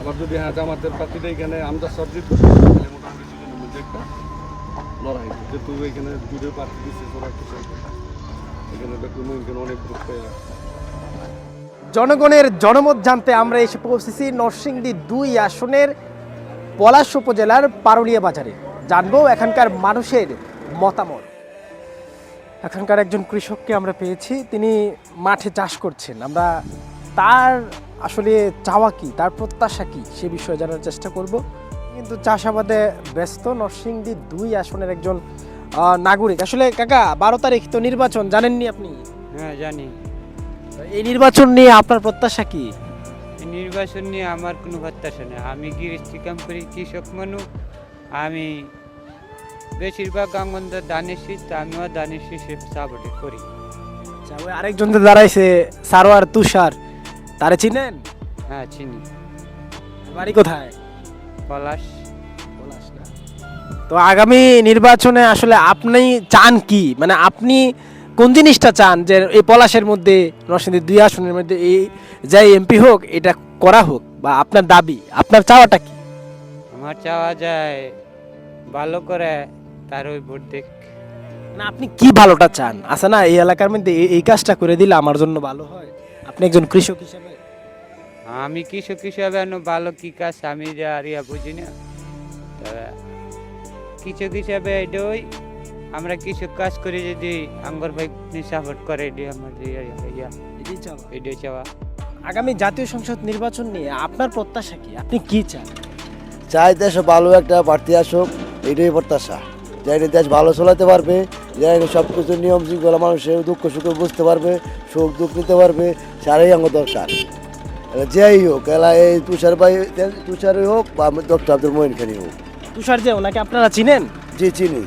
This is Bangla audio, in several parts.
আবার যদি জামাতের প্রার্থীটা এখানে আমজাদ সরজিৎ তাহলে মোটামুটি দুজনের মধ্যে একটা লড়াই, যেহেতু এখানে দুটো প্রার্থী দিচ্ছে ওরা কিছু এখানে ডক্টর মহিউদ্দিন অনেক গ্রুপ পেয়ে। জনগণের জনমত জানতে আমরা এসে পৌঁছেছি নরসিংদী ২ আসনের পলাশ উপজেলার পারুলিয়া বাজারে। জানবো এখানকার মানুষের মতামত। এখানকার একজন কৃষককে আমরা পেয়েছি, তিনি মাঠে চাষ করছেন। আমরা তার আসলে চাওয়া কি, তার প্রত্যাশা কি সে বিষয়ে জানার চেষ্টা করব। কিন্তু চাষাবাদে ব্যস্ত নরসিংদী ২ আসনের একজন নাগরিক। আসলে কাকা, ১২ তারিখ তো নির্বাচন, জানেননি আপনি? হ্যাঁ জানি। এই নির্বাচন নিয়ে আপনার প্রত্যাশা কি? এই নির্বাচন নিয়ে আমার কোনো প্রত্যাশা নেই। আমি গৃহস্থী কাম করি, কৃষক মানুষ। আমি বেশিরভাগ আঙ্গন ধানের শীষ, আমিও ধানের শীষে সাপোর্ট করি। আচ্ছা, ওই আরেকজন যে দাঁড়াইছে সারোয়ার তুষার, তারে চিনেন? হ্যাঁ চিনি। বাড়ি কোথায়? পলাশ। তো আগামী নির্বাচনে আসলে আপনি চান কি, মানে আপনি কোন জিনিসটা চান যে এই পলাশের মধ্যে, নরসিংদী ২ আসনের মধ্যে এই যাই এমপি হোক এটা করা হোক, বা আপনার দাবি, আপনার চাওয়াটা কি? আমার চাওয়া যায় ভালো করে তার ওই ভোট দেখ। না, আপনি কি ভালোটা চান? আছে না এই এলাকার মধ্যে এই কাজটা করে দিলে আমার জন্য ভালো হয়, আপনি একজন কৃষক হিসেবে। আমি কৃষক হিসাবে ভালো কি কাজ আমি যা আর বুঝি না। তবে কৃষক হিসাবে এটাই, আমরা কৃষক কাজ করি, যদি আঙ্গর ভাই সাপোর্ট করে এটাই আমার এটাই চাওয়া। আগামী জাতীয় সংসদ নির্বাচন নিয়ে আপনার প্রত্যাশা কি, আপনি কি চান? চাই দেশ ভালো একটা প্রার্থী আসুক, এটাই প্রত্যাশা। যাই দেশ ভালো চলাতে পারবে, যাই সব কিছু নিয়ম শৃঙ্খলা মানুষের দুঃখ সুখ বুঝতে পারবে, সুখ দুঃখ নিতে পারবে, সারাই আমার দরকার। যেই হোক, এলা এই তুষারই হোক বা ডক্টর আব্দুল মঈন খানই হোক। তুষার যে, ওনাকে আপনারা চিনেন? জি চিনি।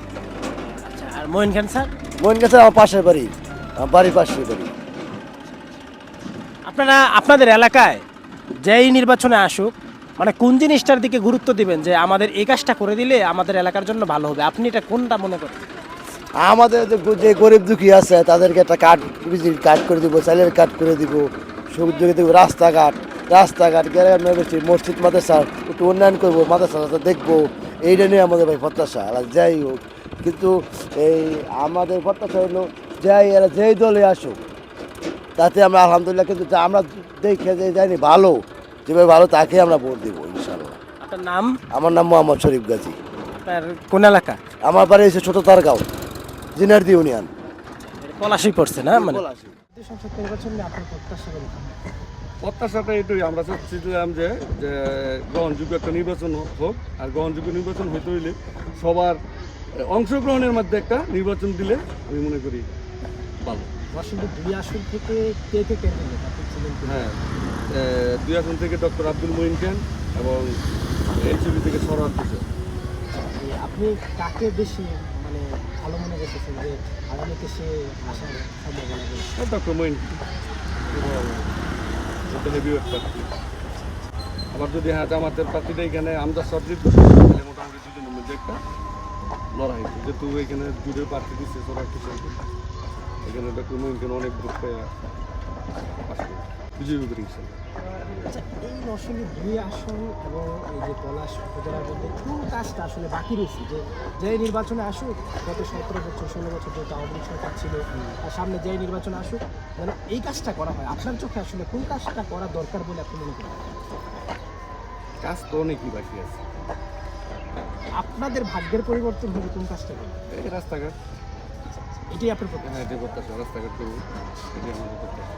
আচ্ছা, আর মঈন খান স্যার? মঈন খান স্যার আমার পাশের বাড়ি, আমার বাড়ির পাশের বাড়ি। আপনারা আপনাদের এলাকায় যেই নির্বাচনে আসুক, মানে কোন জিনিসটার দিকে গুরুত্ব দিবেন যে আমাদের এই কাজটা করে দিলে আমাদের এলাকার জন্য ভালো হবে, আপনি এটা কোনটা মনে করেন? আমাদের যে গরিব দুঃখী আছে তাদেরকে একটা কার্ড, বিজির কার্ড করে দিব, চালের কার্ড করে দিব, সুখ দুঃখী দেবো, রাস্তাঘাট গ্রামে বেশি মসজিদ মাদ্রাসা একটু উন্নয়ন করবো, মাদ্রাসা দেখবো, এইটা নিয়ে আমাদের ভাই প্রত্যাশা। আর যাই হোক, কিন্তু এই আমাদের প্রত্যাশা হলো যাই এরা যেই দলে আসুক তাতে আমরা আলহামদুলিল্লাহ, কিন্তু আমরা দেখে যে জানি ভালো, যেভাবে ভালো তাকে আমরা ভোট দেবো ইনশাল্লাহ। আপনার নাম? আমার নাম মোহাম্মদ শরীফ গাজী। আপনার কোন এলাকা? আমার বাড়ি হচ্ছে ছোট তারগাঁও, জিনারদি ইউনিয়ন। পলাশই পড়ছে না? মানে পলাশী। সংসদ নির্বাচন নিয়ে আপনার প্রত্যাশা কি? প্রত্যাশাটা এটাই, আমরা চাচ্ছিলাম যে গ্রহণযোগ্য একটা নির্বাচন হোক, আর গ্রহণযোগ্য নির্বাচন হইতে হইলে সবার অংশগ্রহণের মধ্যে একটা নির্বাচন দিলে আমি মনে করি ভালো। নরসিংদী ২ আসন থেকে কে কে ক্যান্ডিডেট আপনি ছিলেন? হ্যাঁ, ২ আসন থেকে ডক্টর আব্দুল মঈন খান এবং এনসিপি থেকে সরোয়ার তুষার। আপনি কাকে বেশি মানে ভালো মনে করতেছেন যে আগামীতে সে আসার সম্ভাবনা রয়েছে? ডক্টর মঈন হেভি একটা। আবার যদি জামাতের প্রার্থীটা এখানে আমজাদ সরজিৎ তাহলে মোটামুটি দুজনের মধ্যে একটা লড়াই, যেহেতু এখানে দুটো প্রার্থী দিচ্ছে সরোয়ার তুষার, এখানে ডক্টর মঈন খান অনেক গ্রুপ পেয়ে বিজয়ী করি। আচ্ছা, এই নরসিংদী ২ আসন এবং এই যে পলাশ উপজেলার মধ্যে কোন কাজটা আসলে বাকি রয়েছে, যে নির্বাচনে আসুক, গত ১৭ বছর ১৬ বছর যেহেতু আওয়ামী লীগ সরকার ছিল, আর সামনে যেই নির্বাচনে আসুক যেন এই কাজটা করা হয়, আপনার চোখে আসলে কোন কাজটা করা দরকার বলে আপনি মনে করেন? কাজ তো অনেকই বাকি আছে। আপনাদের ভাগ্যের পরিবর্তন হবে কোন কাজটা করবে? এই রাস্তাঘাট, এটাই আপনার প্রত্যাশা? হ্যাঁ এটাই প্রত্যাশা, রাস্তাঘাট করবো, এটাই আমাদের প্রত্যাশা।